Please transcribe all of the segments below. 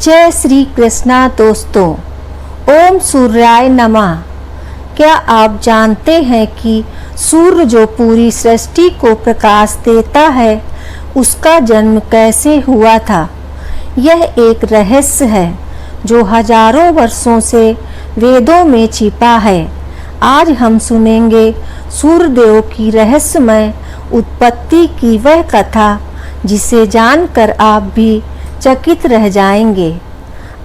जय श्री कृष्णा दोस्तों। ओम सूर्याय नमः। क्या आप जानते हैं कि सूर्य जो पूरी सृष्टि को प्रकाश देता है उसका जन्म कैसे हुआ था? यह एक रहस्य है जो हजारों वर्षों से वेदों में छिपा है। आज हम सुनेंगे सूर्यदेव की रहस्यमय उत्पत्ति की वह कथा जिसे जानकर आप भी चकित रह जाएंगे।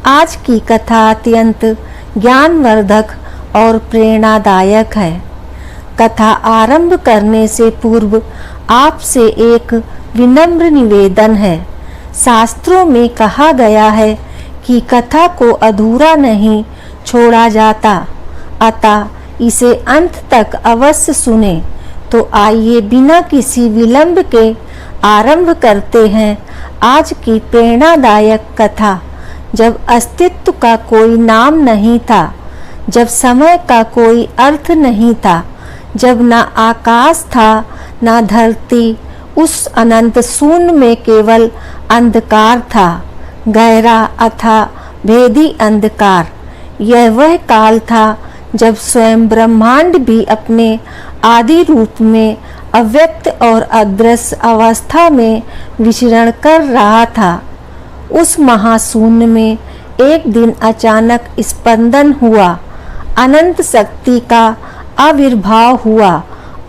आज की कथा अत्यंत ज्ञानवर्धक और प्रेरणादायक है। कथा आरंभ करने से पूर्व आपसे एक विनम्र निवेदन है। शास्त्रों में कहा गया है कि कथा को अधूरा नहीं छोड़ा जाता, अतः इसे अंत तक अवश्य सुने। तो आइए बिना किसी विलंब के आरंभ करते हैं आज की प्रेरणादायक कथा। जब अस्तित्व का कोई नाम नहीं था, जब समय का कोई अर्थ नहीं था, जब न आकाश था न धरती, उस अनंत शून्य में केवल अंधकार था, गहरा अथाह भेदी अंधकार। यह वह काल था जब स्वयं ब्रह्मांड भी अपने आदि रूप में अव्यक्त और अदृश्य अवस्था में विचरण कर रहा था। उस महाशून्य में एक दिन अचानक स्पंदन हुआ, अनंत शक्ति का आविर्भाव हुआ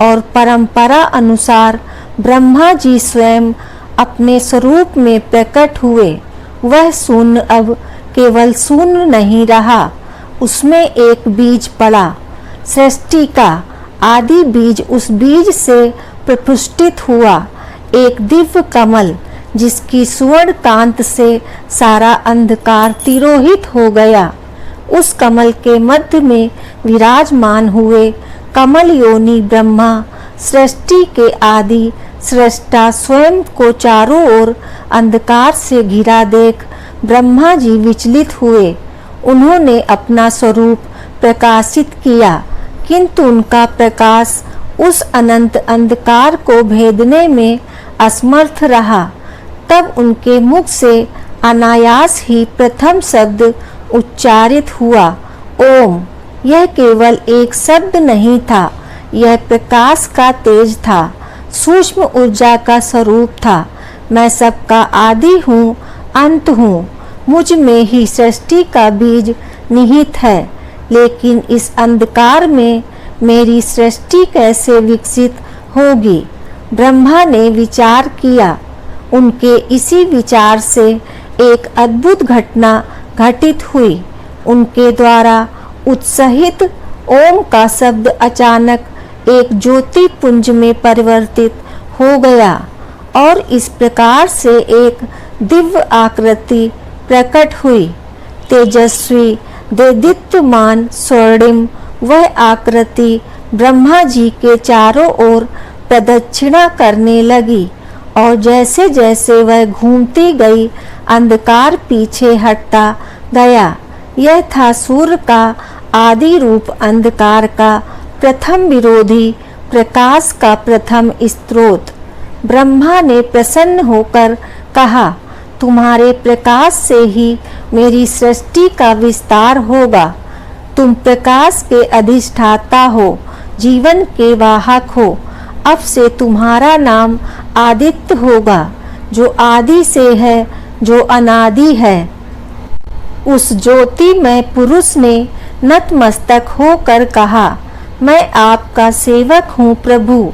और परंपरा अनुसार ब्रह्मा जी स्वयं अपने स्वरूप में प्रकट हुए। वह शून्य अब केवल शून्य नहीं रहा, उसमें एक बीज पड़ा, सृष्टि का आदि बीज। उस बीज से प्रपुष्टित हुआ एक दिव्य कमल जिसकी स्वर्ण कांत से सारा अंधकार तिरोहित हो गया। उस कमल के मध्य में विराजमान हुए कमल योनि ब्रह्मा, सृष्टि के आदि सृष्टा स्वयं को चारों ओर अंधकार से घिरा देख ब्रह्मा जी विचलित हुए। उन्होंने अपना स्वरूप प्रकाशित किया, किंतु उनका प्रकाश उस अनंत अंधकार को भेदने में असमर्थ रहा। तब उनके मुख से अनायास ही प्रथम शब्द उच्चारित हुआ, ओम। यह केवल एक शब्द नहीं था, यह प्रकाश का तेज था, सूक्ष्म ऊर्जा का स्वरूप था। मैं सबका आदि हूँ, अंत हूँ, मुझ में ही सृष्टि का बीज निहित है। लेकिन इस अंधकार में मेरी सृष्टि कैसे विकसित होगी? ब्रह्मा ने विचार किया। उनके इसी विचार से एक अद्भुत घटना घटित हुई। उनके द्वारा उत्साहित ओम का शब्द अचानक एक ज्योति पुंज में परिवर्तित हो गया और इस प्रकार से एक दिव्य आकृति प्रकट हुई। तेजस्वी देदीप्यमान स्वर्णिम वह आकृति ब्रह्मा जी के चारों ओर प्रदक्षिणा करने लगी और जैसे जैसे वह घूमती गई अंधकार पीछे हटता गया। यह था सूर्य का आदि रूप, अंधकार का प्रथम विरोधी, प्रकाश का प्रथम स्रोत। ब्रह्मा ने प्रसन्न होकर कहा, तुम्हारे प्रकाश से ही मेरी सृष्टि का विस्तार होगा। तुम प्रकाश के अधिष्ठाता हो, जीवन के वाहक हो। अब से तुम्हारा नाम आदित्य होगा, जो आदि से है, जो अनादि है। उस ज्योतिमय पुरुष ने नतमस्तक होकर कहा, मैं आपका सेवक हूँ प्रभु।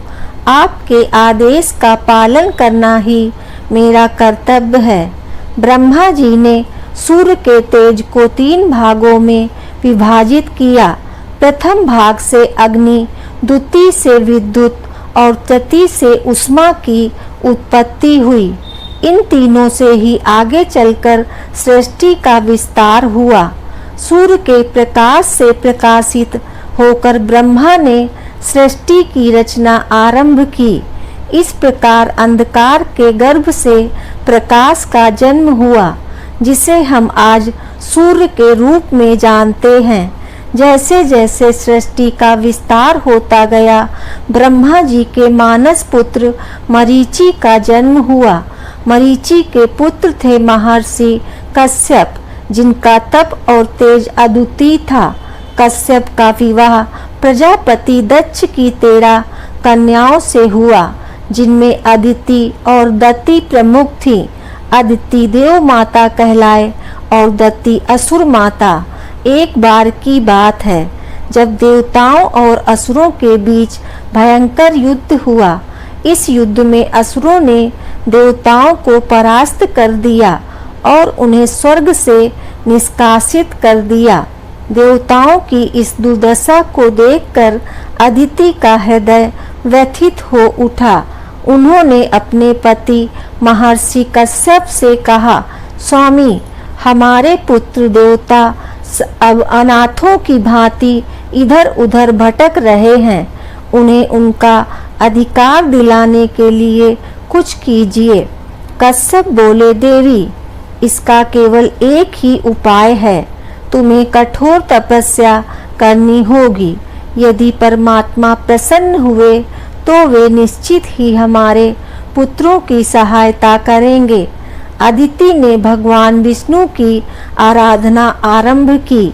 आपके आदेश का पालन करना ही मेरा कर्तव्य है। ब्रह्मा जी ने सूर्य के तेज को 3 भागों में विभाजित किया। प्रथम भाग से अग्नि, द्वितीय से विद्युत और तृतीय से उष्मा की उत्पत्ति हुई। इन तीनों से ही आगे चलकर सृष्टि का विस्तार हुआ। सूर्य के प्रकाश से प्रकाशित होकर ब्रह्मा ने सृष्टि की रचना आरंभ की। इस प्रकार अंधकार के गर्भ से प्रकाश का जन्म हुआ, जिसे हम आज सूर्य के रूप में जानते हैं। जैसे जैसे सृष्टि का विस्तार होता गया, ब्रह्मा जी के मानस पुत्र मरीचि का जन्म हुआ। मरीचि के पुत्र थे महर्षि कश्यप। जिनका तप और तेज अद्वितीय था। कश्यप का विवाह प्रजापति दक्ष की 13 कन्याओं से हुआ, जिनमें अदिति और दत्ति प्रमुख थी। अदिति देव माता कहलाए और दत्ति असुर माता। एक बार की बात है, जब देवताओं और असुरों के बीच भयंकर युद्ध हुआ। इस युद्ध में असुरों ने देवताओं को परास्त कर दिया और उन्हें स्वर्ग से निष्कासित कर दिया। देवताओं की इस दुर्दशा को देखकर अदिति का हृदय व्यथित हो उठा। उन्होंने अपने पति महर्षि कश्यप से कहा, स्वामी, हमारे पुत्र देवता अब अनाथों की भांति इधर उधर भटक रहे हैं। उन्हें उनका अधिकार दिलाने के लिए कुछ कीजिए। कश्यप बोले, देवी, इसका केवल एक ही उपाय है। तुम्हें कठोर तपस्या करनी होगी। यदि परमात्मा प्रसन्न हुए तो वे निश्चित ही हमारे पुत्रों की सहायता करेंगे। अदिति ने भगवान विष्णु की आराधना आरंभ की।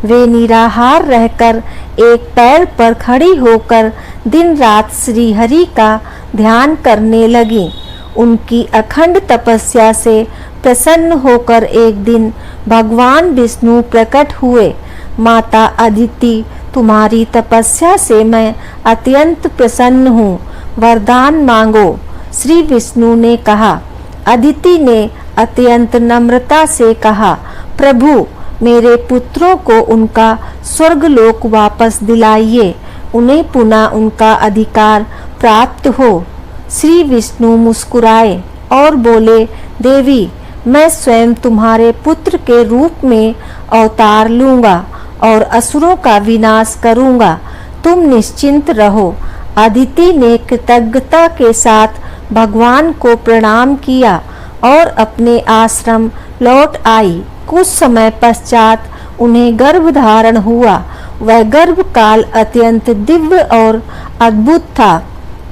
वे निराहार रहकर एक पैर पर खड़ी होकर दिन रात श्री हरि का ध्यान करने लगी। उनकी अखंड तपस्या से प्रसन्न होकर एक दिन भगवान विष्णु प्रकट हुए। माता अदिति, तुम्हारी तपस्या से मैं अत्यंत प्रसन्न हूँ, वरदान मांगो। श्री विष्णु ने कहा। अदिति ने अत्यंत नम्रता से कहा, प्रभु, मेरे पुत्रों को उनका स्वर्गलोक वापस दिलाइए। उन्हें पुनः उनका अधिकार प्राप्त हो। श्री विष्णु मुस्कुराए और बोले, देवी, मैं स्वयं तुम्हारे पुत्र के रूप में अवतार लूंगा और असुरों का विनाश करूंगा। तुम निश्चिंत रहो। अदिति ने कृतज्ञता के साथ भगवान को प्रणाम किया और अपने आश्रम लौट आई। कुछ समय पश्चात उन्हें गर्भ धारण हुआ। वह गर्भ काल अत्यंत दिव्य और अद्भुत था।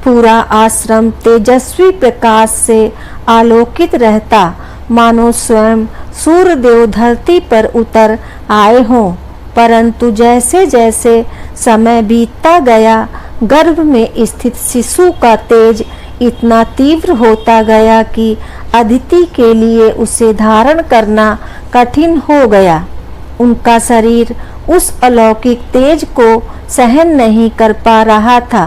पूरा आश्रम तेजस्वी प्रकाश से आलोकित रहता, मानो स्वयं सूर्यदेव धरती पर उतर आए हों। परंतु जैसे जैसे समय बीतता गया, गर्भ में स्थित शिशु का तेज इतना तीव्र होता गया कि अदिति के लिए उसे धारण करना कठिन हो गया। उनका शरीर उस अलौकिक तेज को सहन नहीं कर पा रहा था।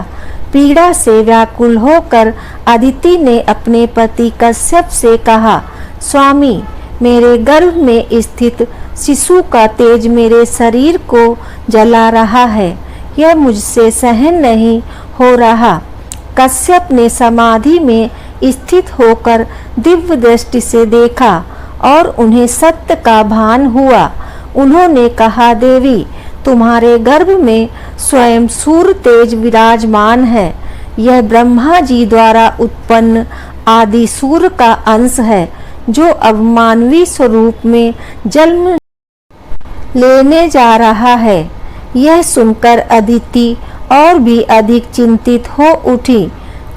पीड़ा से व्याकुल होकर अदिति ने अपने पति कश्यप से कहा, स्वामी, मेरे गर्भ में स्थित शिशु का तेज मेरे शरीर को जला रहा है। यह मुझसे सहन नहीं हो रहा। कश्यप ने समाधि में स्थित होकर दिव्य दृष्टि से देखा और उन्हें सत्य का भान हुआ। उन्होंने कहा, देवी, तुम्हारे गर्भ में स्वयं सूर्य तेज विराजमान है। यह ब्रह्मा जी द्वारा उत्पन्न आदि सूर्य का अंश है, जो अब मानवीय स्वरूप में जन्म लेने जा रहा है। यह सुनकर अदिति और भी अधिक चिंतित हो उठी।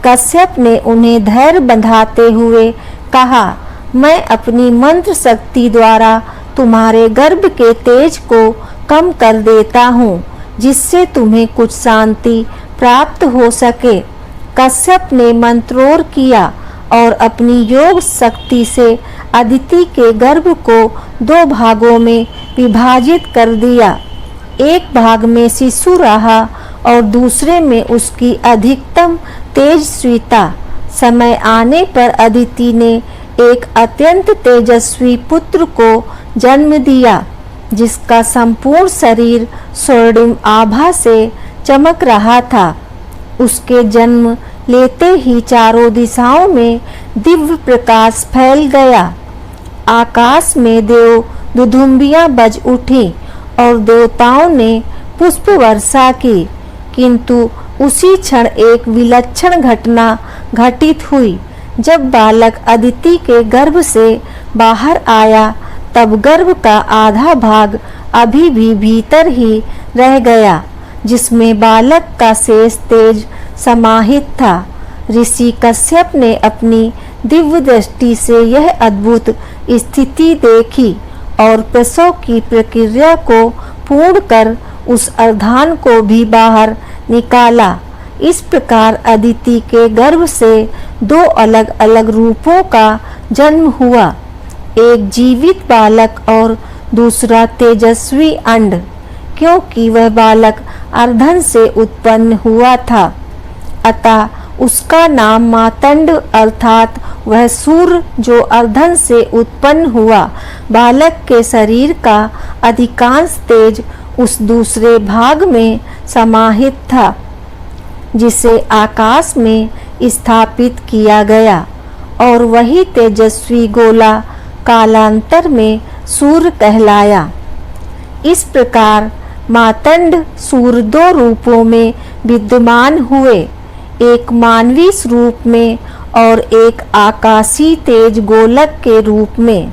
कश्यप ने उन्हें धैर्य बंधाते हुए कहा, मैं अपनी मंत्र शक्ति द्वारा तुम्हारे गर्भ के तेज को कम कर देता हूँ, जिससे तुम्हें कुछ शांति प्राप्त हो सके। कश्यप ने मंत्रोर किया और अपनी योग शक्ति से अदिति के गर्भ को 2 भागों में विभाजित कर दिया। एक भाग में शिशु रहा और दूसरे में उसकी अधिकतम तेजस्विता। समय आने पर अदिति ने एक अत्यंत तेजस्वी पुत्र को जन्म दिया, जिसका संपूर्ण शरीर स्वर्णिम आभा से चमक रहा था। उसके जन्म लेते ही चारों दिशाओं में दिव्य प्रकाश फैल गया। आकाश में देव दुदुम्बियां बज उठी और देवताओं ने पुष्प वर्षा की। किंतु उसी क्षण एक विलक्षण घटना घटित हुई। जब बालक अदिति के गर्भ से बाहर आया, तब गर्भ का आधा भाग अभी भी भीतर ही रह गया, जिसमें बालक का शेष तेज समाहित था। ऋषि कश्यप ने अपनी दिव्य दृष्टि से यह अद्भुत स्थिति देखी और प्रसव की प्रक्रिया को पूर्ण कर उस अर्धांग को भी बाहर निकाला। इस प्रकार अदिति के गर्भ से दो अलग अलग रूपों का जन्म हुआ, एक जीवित बालक और दूसरा तेजस्वी अंड, क्योंकि वह बालक अर्धन से उत्पन्न हुआ था। अतः उसका नाम मातंड अर्थात वह सूर्य जो अर्धन से उत्पन्न हुआ बालक के शरीर का अधिकांश तेज उस दूसरे भाग में समाहित था, जिसे आकाश में स्थापित किया गया, और वही तेजस्वी गोला कालांतर में सूर्य कहलाया। इस प्रकार मातंड सूर्य दो रूपों में विद्यमान हुए, एक मानवीय रूप में और एक आकाशीय तेज गोलक के रूप में।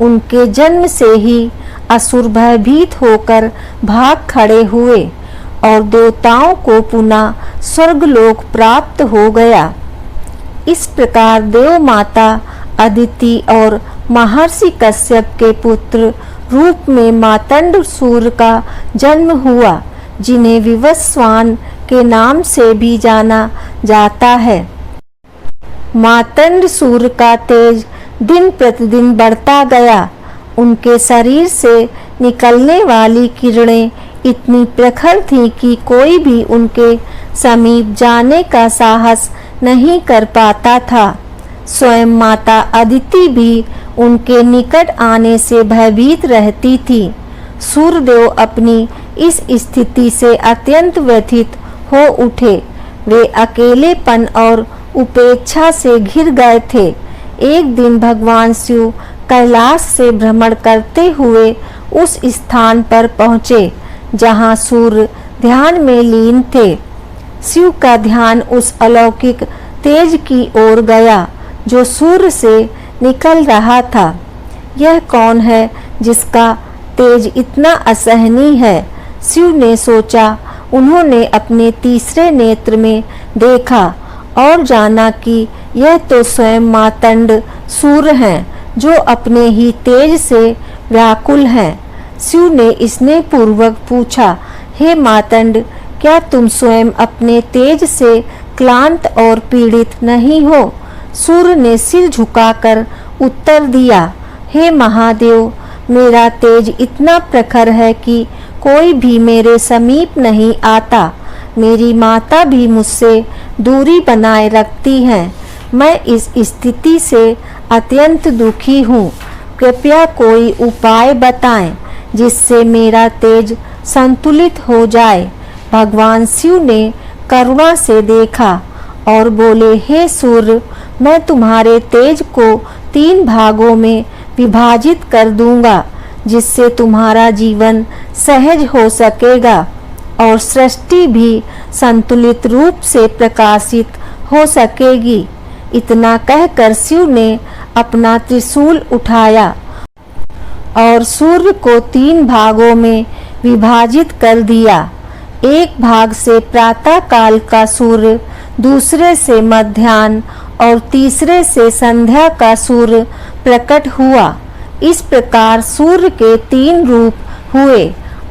उनके जन्म से ही असुर भयभीत होकर भाग खड़े हुए और देवताओं को पुनः स्वर्गलोक प्राप्त हो गया। इस प्रकार देव माता अदिति और महर्षि कश्यप के पुत्र रूप में मातंड सूर्य का जन्म हुआ, जिन्हें विवस्वान के नाम से भी जाना जाता है। मातंड सूर्य का तेज दिन प्रतिदिन बढ़ता गया। उनके शरीर से निकलने वाली किरणें इतनी प्रखर थीं कि कोई भी उनके समीप जाने का साहस नहीं कर पाता था। स्वयं माता अदिति भी उनके निकट आने से भयभीत रहती थी। सूर्यदेव अपनी इस स्थिति से अत्यंत व्यथित हो उठे। वे अकेलेपन और उपेक्षा से घिर गए थे। एक दिन भगवान शिव कैलाश से भ्रमण करते हुए उस स्थान पर पहुँचे जहाँ सूर्य ध्यान में लीन थे। शिव का ध्यान उस अलौकिक तेज की ओर गया जो सूर्य से निकल रहा था। यह कौन है जिसका तेज इतना असहनीय है? शिव ने सोचा। उन्होंने अपने तीसरे नेत्र में देखा और जाना कि यह तो स्वयं मातंड सूर्य हैं, जो अपने ही तेज से व्याकुल हैं। शिव ने स्नेह पूर्वक पूछा, हे मातंड, क्या तुम स्वयं अपने तेज से क्लांत और पीड़ित नहीं हो? सूर्य ने सिर झुकाकर उत्तर दिया, हे महादेव, मेरा तेज इतना प्रखर है कि कोई भी मेरे समीप नहीं आता। मेरी माता भी मुझसे दूरी बनाए रखती है। मैं इस स्थिति से अत्यंत दुखी हूँ। कृपया कोई उपाय बताएं जिससे मेरा तेज संतुलित हो जाए। भगवान शिव ने करुणा से देखा और बोले, हे सूर्य, मैं तुम्हारे तेज को 3 भागों में विभाजित कर दूंगा, जिससे तुम्हारा जीवन सहज हो सकेगा और सृष्टि भी संतुलित रूप से प्रकाशित हो सकेगी। इतना कहकर शिव ने अपना त्रिशूल उठाया और सूर्य को 3 भागों में विभाजित कर दिया। एक भाग से प्रातः काल का सूर्य, दूसरे से मध्याह्न और तीसरे से संध्या का सूर्य प्रकट हुआ। इस प्रकार सूर्य के 3 रूप हुए,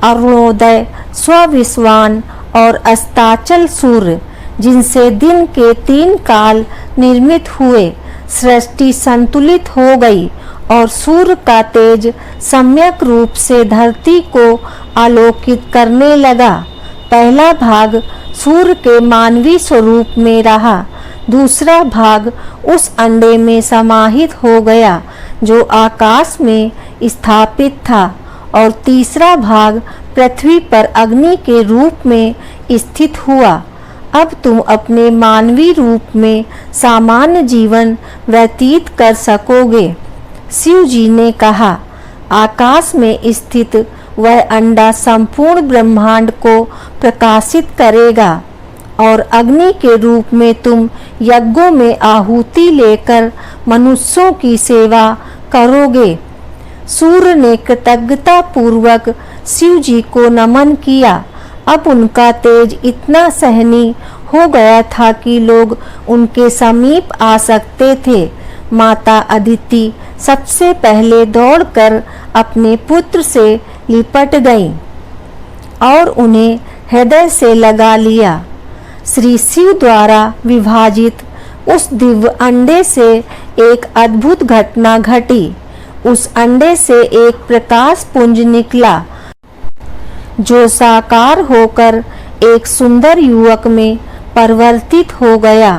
अरुणोदय, स्वविश्वान और अस्ताचल सूर्य, जिनसे दिन के 3 काल निर्मित हुए। सृष्टि संतुलित हो गई और सूर्य का तेज सम्यक रूप से धरती को आलोकित करने लगा। पहला भाग सूर्य के मानवीय स्वरूप में रहा, दूसरा भाग उस अंडे में समाहित हो गया जो आकाश में स्थापित था, और तीसरा भाग पृथ्वी पर अग्नि के रूप में स्थित हुआ। अब तुम अपने मानवीय रूप में सामान्य जीवन व्यतीत कर सकोगे। शिव जी ने कहा, आकाश में स्थित वह अंडा संपूर्ण ब्रह्मांड को प्रकाशित करेगा और अग्नि के रूप में तुम यज्ञों में आहुति लेकर मनुष्यों की सेवा करोगे। सूर्य ने कृतज्ञता पूर्वक शिव जी को नमन किया। अब उनका तेज इतना सहनीय हो गया था कि लोग उनके समीप आ सकते थे। माता अदिति सबसे पहले दौड़कर अपने पुत्र से लिपट गईं और उन्हें हृदय से लगा लिया। श्री शिव द्वारा विभाजित उस दिव्य अंडे से एक अद्भुत घटना घटी। उस अंडे से एक प्रकाश पुंज निकला जो साकार होकर एक सुंदर युवक में परिवर्तित हो गया।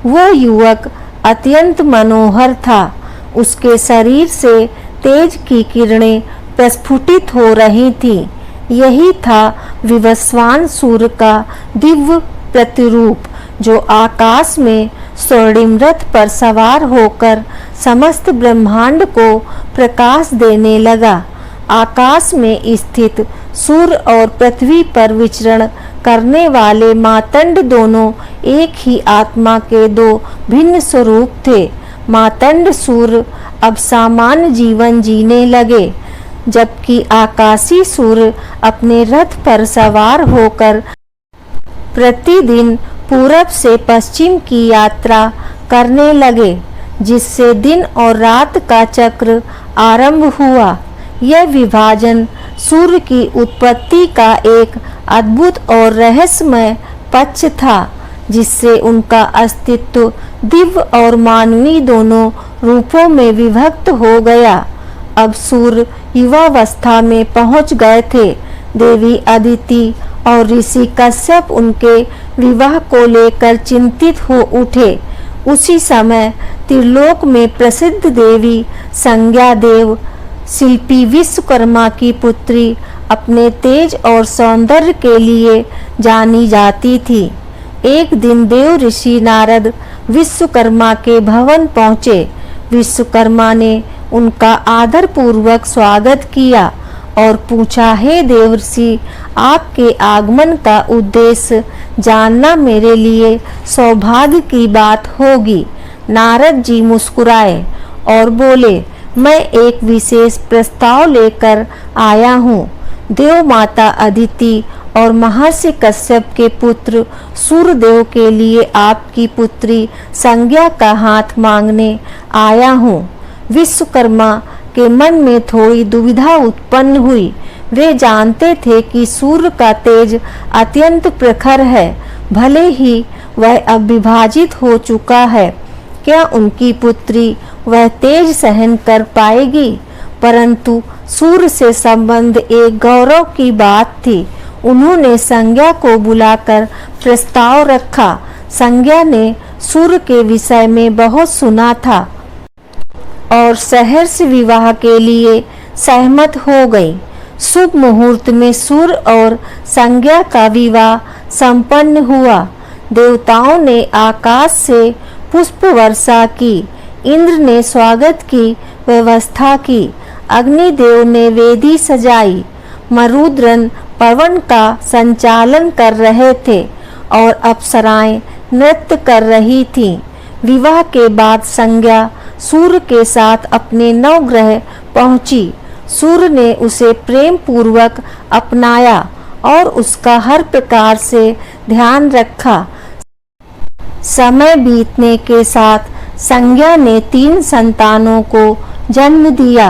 वो युवक अत्यंत मनोहर था। उसके शरीर से तेज की किरणें प्रस्फुटित हो रही थीं। यही था विवस्वान सूर्य का दिव्य प्रतिरूप जो आकाश में स्वर्णिम रथ पर सवार होकर समस्त ब्रह्मांड को प्रकाश देने लगा। आकाश में स्थित सूर्य और पृथ्वी पर विचरण करने वाले मातंड दोनों एक ही आत्मा के दो भिन्न स्वरूप थे। मातंड सूर्य अब सामान्य जीवन जीने लगे, जबकि आकाशी सूर्य अपने रथ पर सवार होकर प्रतिदिन पूरब से पश्चिम की यात्रा करने लगे, जिससे दिन और रात का चक्र आरंभ हुआ। यह विभाजन सूर्य की उत्पत्ति का एक अद्भुत और रहस्यमय पक्ष था, जिससे उनका अस्तित्व दिव्य और मानवीय दोनों रूपों में विभक्त हो गया। अब सूर्य युवावस्था में पहुंच गए थे। देवी अदिति और ऋषि कश्यप उनके विवाह को लेकर चिंतित हो उठे। उसी समय त्रिलोक में प्रसिद्ध देवी संज्ञा देव शिल्पी विश्वकर्मा की पुत्री अपने तेज और सौंदर्य के लिए जानी जाती थी। एक दिन देव ऋषि नारद विश्वकर्मा के भवन पहुँचे। विश्वकर्मा ने उनका आदर पूर्वक स्वागत किया और पूछा, हे देव ऋषि, आपके आगमन का उद्देश्य जानना मेरे लिए सौभाग्य की बात होगी। नारद जी मुस्कुराए और बोले, मैं एक विशेष प्रस्ताव लेकर आया हूँ। देव माता अदिति और महर्षि कश्यप के पुत्र सूर्यदेव के लिए आपकी पुत्री संज्ञा का हाथ मांगने आया हूँ। विश्वकर्मा के मन में थोड़ी दुविधा उत्पन्न हुई। वे जानते थे कि सूर्य का तेज अत्यंत प्रखर है, भले ही वह अब विभाजित हो चुका है। क्या उनकी पुत्री वह तेज सहन कर पाएगी? परंतु सूर्य से संबंध एक गौरव की बात थी। उन्होंने संज्ञा को बुलाकर प्रस्ताव रखा। संज्ञा ने सूर्य के विषय में बहुत सुना था और सहर्ष विवाह के लिए सहमत हो गई। शुभ मुहूर्त में सूर्य और संज्ञा का विवाह संपन्न हुआ। देवताओं ने आकाश से पुष्प वर्षा की, इंद्र ने स्वागत की व्यवस्था की, अग्निदेव ने वेदी सजाई, मरुद्रन पवन का संचालन कर रहे थे और अप्सराएं नृत्य कर रही थीं। विवाह के बाद संज्ञा सूर्य के साथ अपने नवग्रह पहुंची। सूर्य ने उसे प्रेम पूर्वक अपनाया और उसका हर प्रकार से ध्यान रखा। समय बीतने के साथ संज्ञा ने 3 संतानों को जन्म दिया।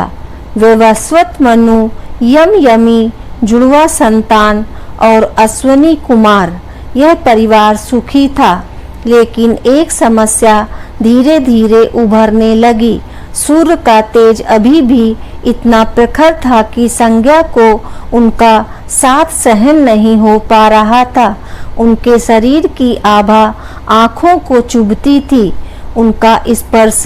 वैवस्वत मनु, यमी, जुड़वा संतान और अश्वनी कुमार। यह परिवार सुखी था, लेकिन एक समस्या धीरे धीरे उभरने लगी। सूर्य का तेज अभी भी इतना प्रखर था कि संज्ञा को उनका साथ सहन नहीं हो पा रहा था। उनके शरीर की आभा आँखों को चुभती थी। उनका स्पर्श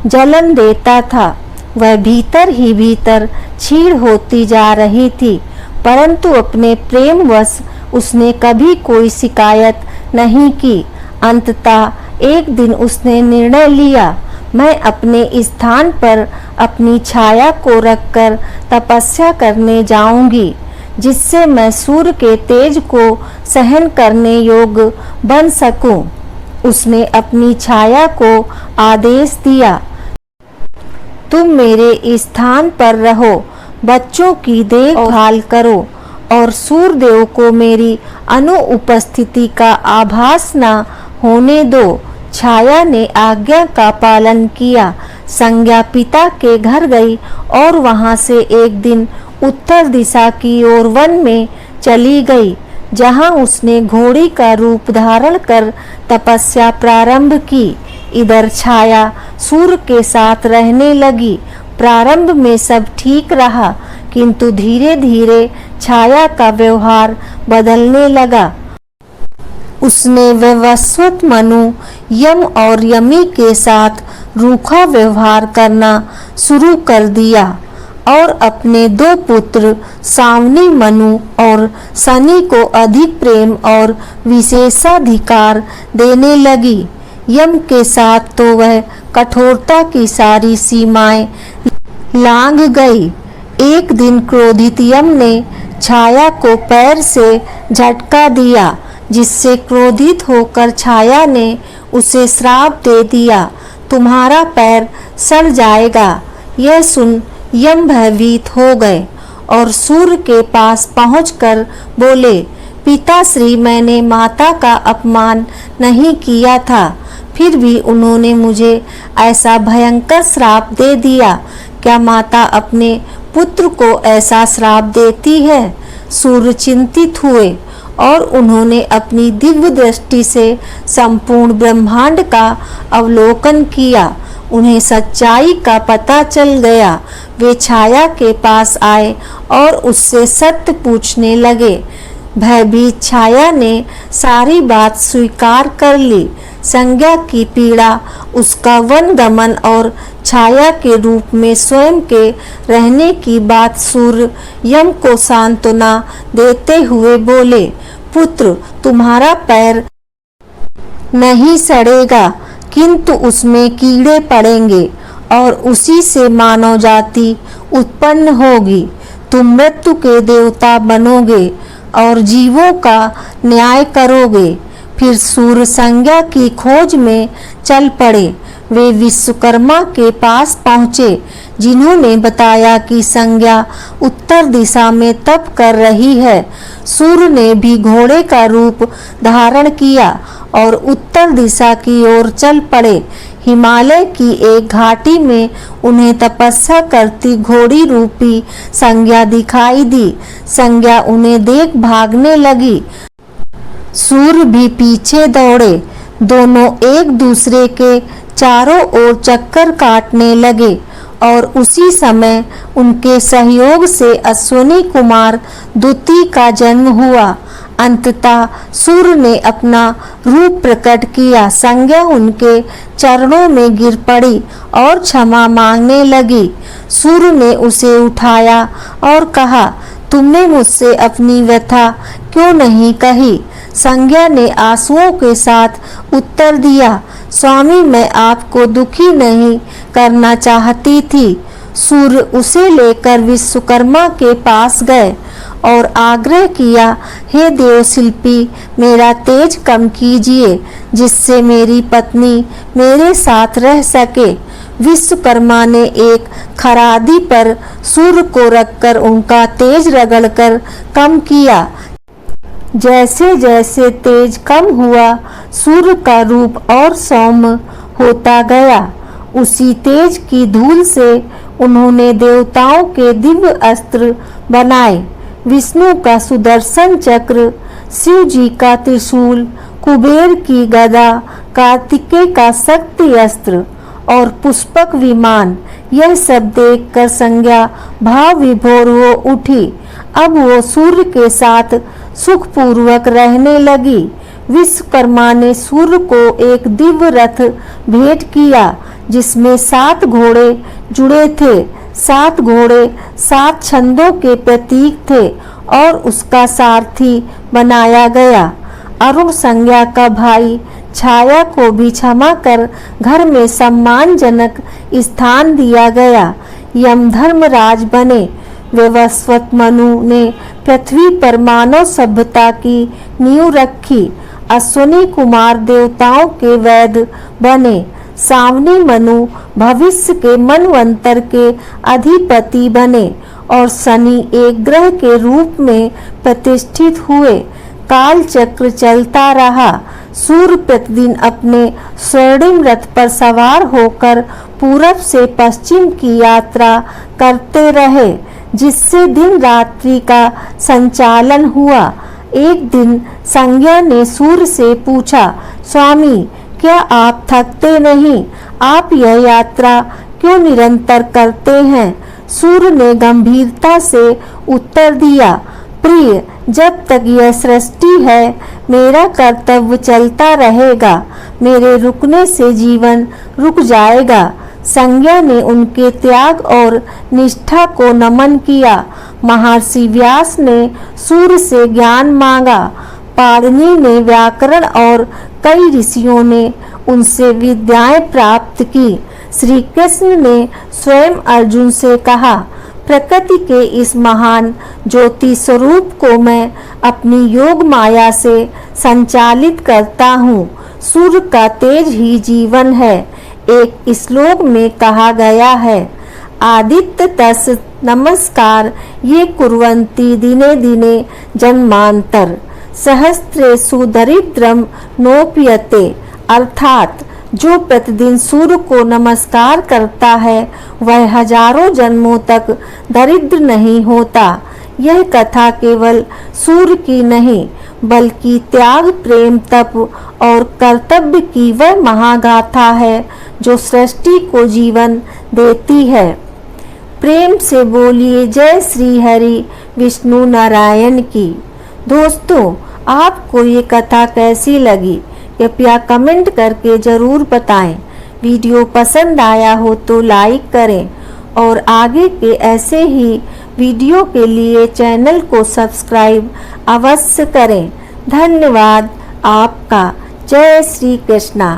जलन देता था। वह भीतर ही भीतर क्षीण होती जा रही थी, परंतु अपने प्रेमवश उसने कभी कोई शिकायत नहीं की। अंततः एक दिन उसने निर्णय लिया, मैं अपने स्थान पर अपनी छाया को रखकर तपस्या करने जाऊंगी, जिससे मैं सूर्य के तेज को सहन करने योग्य बन सकूं। उसने अपनी छाया को आदेश दिया, तुम मेरे स्थान पर रहो, बच्चों की देखभाल करो और सूर्यदेव को मेरी अनुपस्थिति का आभास न होने दो। छाया ने आज्ञा का पालन किया। संज्ञा पिता के घर गई और वहां से एक दिन उत्तर दिशा की ओर वन में चली गई, जहां उसने घोड़ी का रूप धारण कर तपस्या प्रारंभ की। इधर छाया सूर्य के साथ रहने लगी। प्रारंभ में सब ठीक रहा, किंतु धीरे धीरे छाया का व्यवहार बदलने लगा। उसने वैवस्वत मनु, यम और यमी के साथ रूखा व्यवहार करना शुरू कर दिया और अपने दो पुत्र सावनी मनु और शनि को अधिक प्रेम और विशेषाधिकार देने लगी। यम के साथ तो वह कठोरता की सारी सीमाएं लांघ गई। एक दिन क्रोधित यम ने छाया को पैर से झटका दिया, जिससे क्रोधित होकर छाया ने उसे श्राप दे दिया, तुम्हारा पैर सड़ जाएगा। यह सुन यम भयभीत हो गए और सूर्य के पास पहुंचकर बोले, पिताश्री, मैंने माता का अपमान नहीं किया था, फिर भी उन्होंने मुझे ऐसा भयंकर श्राप दे दिया। क्या माता अपने पुत्र को ऐसा श्राप देती है? सूर्य चिंतित हुए और उन्होंने अपनी दिव्य दृष्टि से संपूर्ण ब्रह्मांड का अवलोकन किया। उन्हें सच्चाई का पता चल गया। वे छाया के पास आए और उससे सत्य पूछने लगे। भयभीत छाया ने सारी बात स्वीकार कर ली। संज्ञा की पीड़ा, उसका वन गमन और छाया के रूप में स्वयं के रहने की बात सूर्य यम को सांत्वना देते हुए बोले, पुत्र, तुम्हारा पैर नहीं सड़ेगा, किंतु उसमें कीड़े पड़ेंगे और उसी से मानव जाति उत्पन्न होगी। तुम मृत्यु के देवता बनोगे और जीवों का न्याय करोगे। फिर सूर्य संज्ञा की खोज में चल पड़े। वे विश्वकर्मा के पास पहुँचे, जिन्होंने बताया कि संज्ञा उत्तर दिशा में तप कर रही है। सूर्य ने भी घोड़े का रूप धारण किया और उत्तर दिशा की ओर चल पड़े। हिमालय की एक घाटी में उन्हें तपस्या करती घोड़ी रूपी संज्ञा दिखाई दी। संज्ञा उन्हें देख भागने लगी। सूर्य भी पीछे दौड़े। दोनों एक दूसरे के चारों ओर चक्कर काटने लगे और उसी समय उनके सहयोग से अश्विनी कुमार द्युति का जन्म हुआ। अंततः सूर्य ने अपना रूप प्रकट किया। संज्ञा उनके चरणों में गिर पड़ी और क्षमा मांगने लगी। सूर्य ने उसे उठाया और कहा, तुमने मुझसे अपनी व्यथा क्यों नहीं कही? संज्ञा ने आंसुओं के साथ उत्तर दिया, स्वामी, मैं आपको दुखी नहीं करना चाहती थी। सूर्य उसे लेकर विश्वकर्मा के पास गए और आग्रह किया, हे देवशिल्पी, मेरा तेज कम कीजिए, जिससे मेरी पत्नी मेरे साथ रह सके। विश्वकर्मा ने एक खरादी पर सूर्य को रखकर उनका तेज रगड़कर कम किया। जैसे जैसे तेज कम हुआ, सूर्य का रूप और सौम्य होता गया। उसी तेज की धूल से उन्होंने देवताओं के दिव्य अस्त्र बनाए। विष्णु का सुदर्शन चक्र, शिव जी का त्रिशूल, कुबेर की गदा, कार्तिकेय का शक्ति अस्त्र और पुष्पक विमान। यह सब देखकर संज्ञा भाव विभोर हो उठी। अब वो सूर्य के साथ सुखपूर्वक रहने लगी। विश्वकर्मा ने सूर्य को एक दिव्य रथ भेंट किया, जिसमें 7 घोड़े जुड़े थे। 7 घोड़े 7 छंदों के प्रतीक थे और उसका सारथी बनाया गया। अरुण संज्ञा का भाई छाया को भी क्षमा कर घर में सम्मानजनक स्थान दिया गया। यमधर्मराज बने। वैवस्वत मनु ने पृथ्वी पर मानव सभ्यता की नींव रखी। अश्विनी कुमार देवताओं के वैद्य बने। सावनी मनु भविष्य के मनवंतर के अधिपति बने और शनि एक ग्रह के रूप में प्रतिष्ठित हुए। काल चक्र चलता रहा। सूर्य प्रतिदिन अपने स्वर्णिम रथ पर सवार होकर पूरब से पश्चिम की यात्रा करते रहे, जिससे दिन रात्रि का संचालन हुआ। एक दिन संज्ञा ने सूर्य से पूछा, स्वामी, क्या आप थकते नहीं? आप यह यात्रा क्यों निरंतर करते हैं? सूर्य ने गंभीरता से उत्तर दिया, प्रिय, जब तक यह सृष्टि है मेरा कर्तव्य चलता रहेगा, मेरे रुकने से जीवन रुक जाएगा। संज्ञा ने उनके त्याग और निष्ठा को नमन किया। महर्षि व्यास ने सूर्य से ज्ञान मांगा, पाणिनि ने व्याकरण और कई ऋषियों ने उनसे विद्याएं प्राप्त की। श्री कृष्ण ने स्वयं अर्जुन से कहा, प्रकृति के इस महान ज्योति स्वरूप को मैं अपनी योग माया से संचालित करता हूँ। सूर्य का तेज ही जीवन है। एक श्लोक में कहा गया है, आदित्य तस् नमस्कार ये कुर्वन्ति दिने दिने जन्मांतर सहस्रेषु दरिद्रम नोप्यते, अर्थात जो प्रतिदिन सूर्य को नमस्कार करता है वह हजारों जन्मों तक दरिद्र नहीं होता। यह कथा केवल सूर्य की नहीं बल्कि त्याग, प्रेम, तप और कर्तव्य की वह महागाथा है जो सृष्टि को जीवन देती है। प्रेम से बोलिए जय श्री हरि विष्णु नारायण की। दोस्तों, आपको ये कथा कैसी लगी कृपया कमेंट करके ज़रूर बताएं। वीडियो पसंद आया हो तो लाइक करें और आगे के ऐसे ही वीडियो के लिए चैनल को सब्सक्राइब अवश्य करें। धन्यवाद आपका। जय श्री कृष्णा।